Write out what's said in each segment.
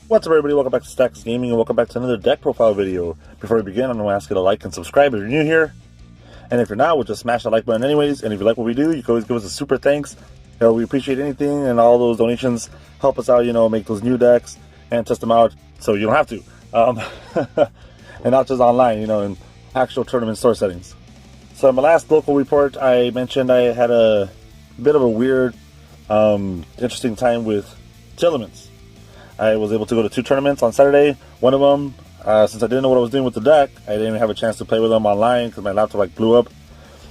What's up, everybody? Welcome back to Stackz Gaming, and welcome back to another deck profile video. Before we begin, I'm going to ask you to like and subscribe if you're new here. And if you're not, we'll just smash that like button anyways. And if you like what we do, you can always give us a super thanks. We appreciate anything, and all those donations help us out, make those new decks and test them out so you don't have to. And not just online, in actual tournament store settings. So in my last local report, I mentioned I had a bit of a weird, interesting time with Tearlaments. I was able to go to 2 tournaments on Saturday. One of them, since I didn't know what I was doing with the deck, I didn't even have a chance to play with them online because my laptop blew up.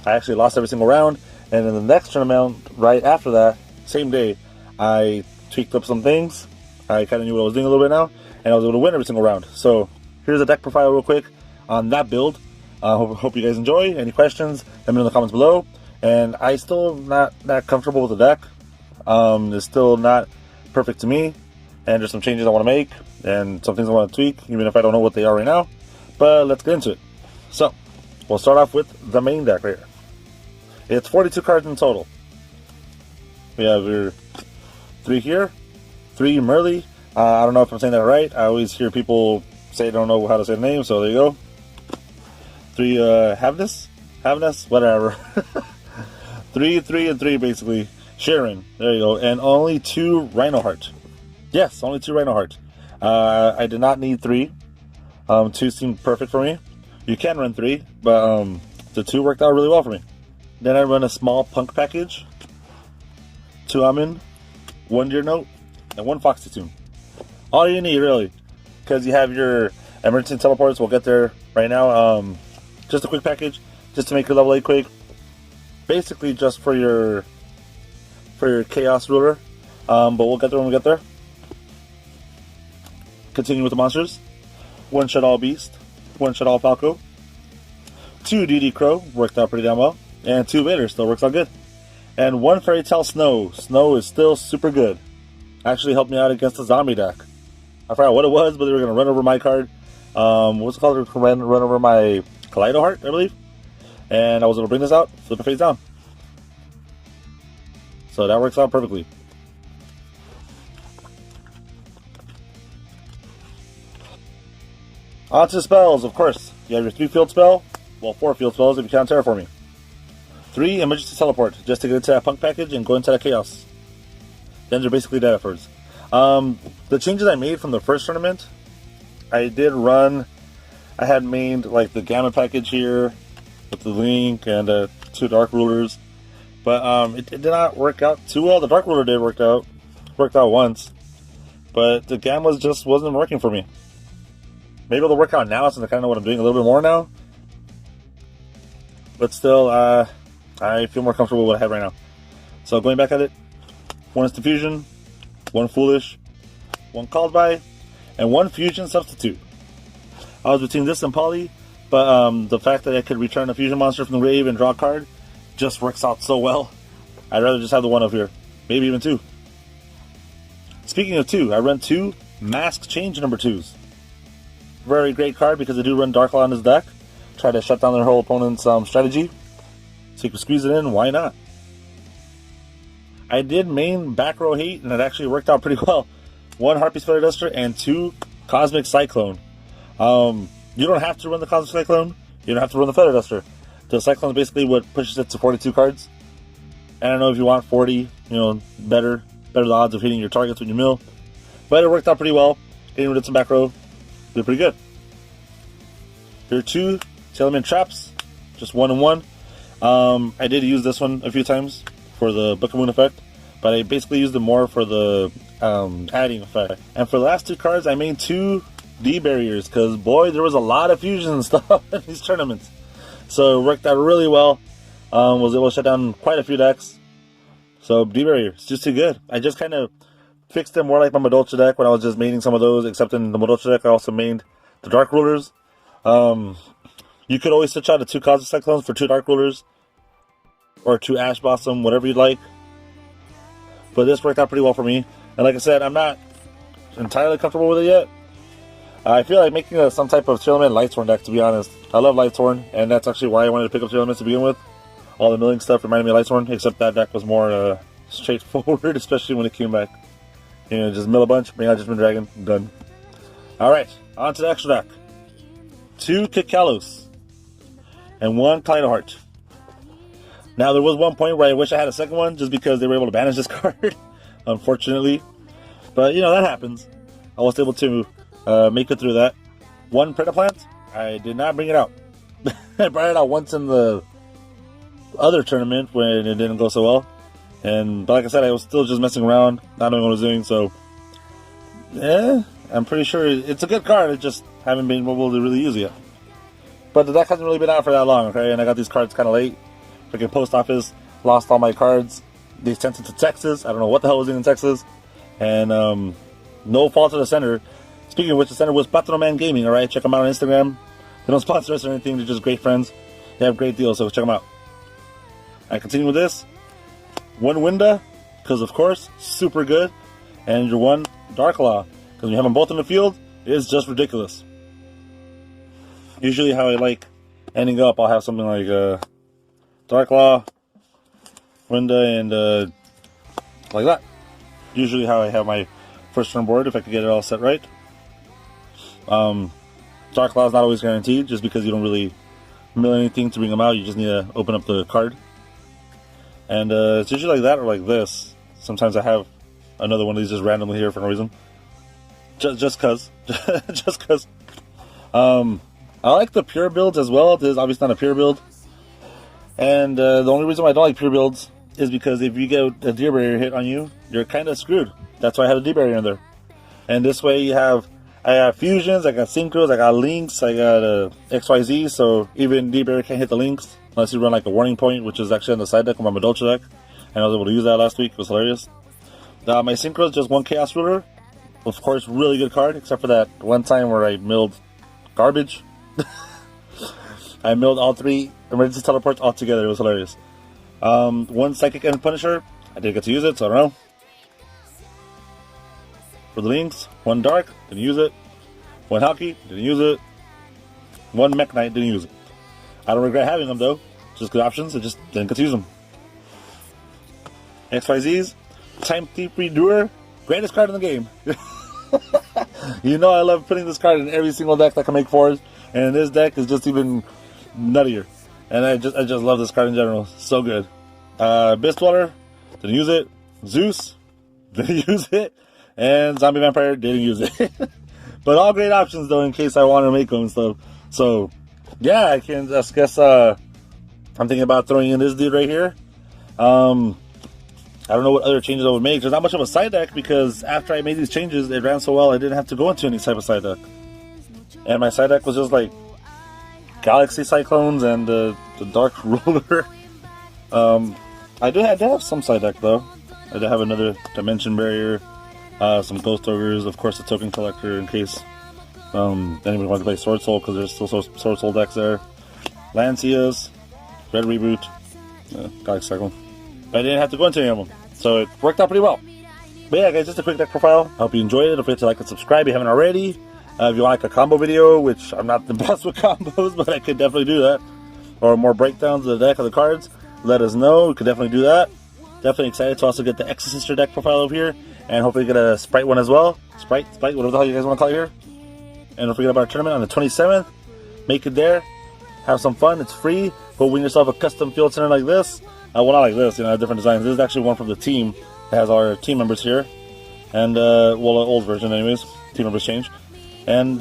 I actually lost every single round. And in the next tournament, right after that, same day, I tweaked up some things. I kind of knew what I was doing a little bit now, and I was able to win every single round. So here's a deck profile real quick on that build. Hope you guys enjoy. Any questions, let me know in the comments below. And I still not that comfortable with the deck. It's still not perfect to me. And there's some changes I want to make, and some things I want to tweak, even if I don't know what they are right now. But let's get into it. So, we'll start off with the main deck right here. It's 42 cards in total. We have your 3 here, 3 Merly. I don't know if I'm saying that right. I always hear people say they don't know how to say the name, so there you go. 3 Havness, whatever. 3, 3, and 3 basically. Sharon, there you go. And only 2 Rhino Heart. Yes, only 2 Rhino Heart. I did not need 3. 2 seemed perfect for me. You can run 3, but the 2 worked out really well for me. Then I run a small P.u.n.k package, 2 Almond, 1 Deer Note, and 1 Foxy Tune. All you need, really, because you have your emergency teleports. We'll get there right now. Just a quick package, just to make your level 8 quick. Basically, just for your Chaos Ruler. But we'll get there when we get there. Continue with the monsters. 1 Shaddoll Beast, 1 Shaddoll Falco, 2 DD Crow, worked out pretty damn well, and 2 Vader, still works out good. And 1 Fairy Tale Snow. Snow is still super good. Actually helped me out against the zombie deck. I forgot what it was, but they were going to run over my card. What's it called? Run over my Kaleido Heart, I believe. And I was able to bring this out, flip it face down. So that works out perfectly. On to spells, of course. You have your 3 field spell. Well, 4 field spells if you count Terraforming. 3 emergency teleport, just to get into that P.u.n.k package and go into that chaos. Then they're basically dead at first. The changes I made from the first tournament, I did run. I had made like the Gamma package here with the Link and 2 Dark Rulers, but it did not work out too well. The Dark Ruler did work out once, but the Gammas just wasn't working for me. Maybe it'll work out now since I kind of know what I'm doing a little bit more now. But still, I feel more comfortable with what I have right now. So going back at it, 1 Instant Fusion, 1 Foolish, 1 Called By, and 1 Fusion Substitute. I was between this and Poly, but the fact that I could return a Fusion monster from the grave and draw a card just works out so well. I'd rather just have the 1 up here. Maybe even 2. Speaking of 2, I run 2 Mask Change number 2s. Very great card because they do run Dark Law in this deck. Try to shut down their whole opponent's strategy. So you can squeeze it in, why not? I did main back row hate, and it actually worked out pretty well. 1 Harpy's Feather Duster and 2 Cosmic Cyclone. You don't have to run the Cosmic Cyclone. You don't have to run the Feather Duster. The Cyclone is basically what pushes it to 42 cards. I don't know if you want 40, better the odds of hitting your targets when you mill. But it worked out pretty well. Getting rid of some back row. Did pretty good. There are 2 Taylormade Traps, just 1 and 1. I did use this one a few times for the Book of Moon effect, but I basically used it more for the adding effect. And for the last 2 cards, I made 2 D barriers because boy, there was a lot of fusion and stuff in these tournaments. So it worked out really well. Was able to shut down quite a few decks. So D barriers, just too good. I just kind of fixed them more like my Madolcha deck when I was just maining some of those, except in the Madolcha deck I also mained the Dark Rulers. You could always switch out to 2 Cosmic Cyclones for 2 Dark Rulers, or 2 Ash Blossom, whatever you'd like. But this worked out pretty well for me. And like I said, I'm not entirely comfortable with it yet. I feel like making some type of Tearlaments Lightsworn deck, to be honest. I love Lightsworn, and that's actually why I wanted to pick up Tearlaments to begin with. All the milling stuff reminded me of Lightsworn, except that deck was more straightforward, especially when it came back. Just mill a bunch, bring out Judgment Dragon, done. Alright, on to the extra deck. 2 Kikalos and 1 Kaleidheart. Now, there was one point where I wish I had a second one just because they were able to banish this card, unfortunately. But, you know, that happens. I was able to make it through that. 1 Predaplant, I did not bring it out. I brought it out once in the other tournament when it didn't go so well. But like I said, I was still just messing around, not knowing what I was doing, so... yeah, I'm pretty sure it's a good card, I just haven't been able to really use it yet. But the deck hasn't really been out for that long, okay? And I got these cards kind of late. Freaking post office, lost all my cards. They sent it to Texas. I don't know what the hell was in Texas. And no fault to the center. Speaking of which, the center was Platanoman Gaming, alright? Check them out on Instagram. They don't sponsor us or anything, they're just great friends. They have great deals, so check them out. I continue with this. 1 Winda, because of course, super good. And your 1 Darklaw, because when you have them both in the field, it's just ridiculous. Usually how I like ending up, I'll have something like Darklaw, Winda, and like that. Usually how I have my first turn board, if I could get it all set right. Darklaw is not always guaranteed, just because you don't really mill anything to bring them out, you just need to open up the card. And it's usually like that or like this. Sometimes I have another one of these just randomly here for no reason. Just cause. Just cause. I like the pure builds as well. This is obviously not a pure build. And the only reason why I don't like pure builds is because if you get a deer barrier hit on you, you're kind of screwed. That's why I had a deer barrier in there. And this way you have, I got fusions, I got synchros, I got links, I got XYZ, so even deer barrier can't hit the links unless you run like a warning point, which is actually on the side deck of my Madolcha deck. And I was able to use that last week, it was hilarious. My synchros, just 1 Chaos Ruler. Of course, really good card, except for that one time where I milled garbage. I milled all 3 emergency teleports all together. It was hilarious. 1 Psychic and Punisher. I didn't get to use it, so I don't know. For the links, 1 Dark, didn't use it. 1 Hockey, didn't use it. 1 Mech Knight, didn't use it. I don't regret having them though. Just good options, I just didn't get to use them. XYZs, Time Thief Redoer, greatest card in the game. You know I love putting this card in every single deck that can make 4s, and this deck is just even nuttier. And I just love this card in general. So good. Abyss Dweller, didn't use it. Zeus, didn't use it. And Zombie Vampire, didn't use it. But all great options though in case I want to make them and stuff. So yeah, I can just guess I'm thinking about throwing in this dude right here. I don't know what other changes I would make. There's not much of a side deck because after I made these changes, it ran so well I didn't have to go into any type of side deck. And my side deck was just like Galaxy Cyclones and the Dark Ruler. I do have some side deck though. I do have another Dimension Barrier, some Ghost Ogres, of course the Token Collector in case anybody wants to play Sword Soul because there's still Sword Soul decks there. Lancias, Red Reboot, Galaxy Cyclone. I didn't have to go into any of them, so it worked out pretty well. But yeah, guys, just a quick deck profile. I hope you enjoyed it. Don't forget to like and subscribe if you haven't already. If you want like a combo video, which I'm not the best with combos, but I could definitely do that, or more breakdowns of the deck of the cards, let us know. We could definitely do that. Definitely excited to also get the X-Sister deck profile over here, and hopefully get a Sprite one as well. Sprite, whatever the hell you guys want to call it here. And don't forget about our tournament on the 27th. Make it there. Have some fun. It's free. Go win yourself a custom field center like this. Well, not like this, you know, different designs. This is actually one from the team that has our team members here. And, well, an old version anyways. Team members change. And,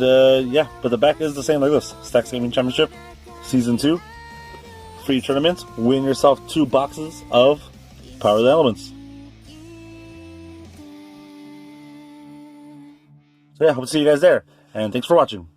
yeah, but the back is the same like this. Stackz Gaming Championship, Season 2. Free tournament. Win yourself 2 boxes of Power of the Elements. So, yeah, hope to see you guys there. And thanks for watching.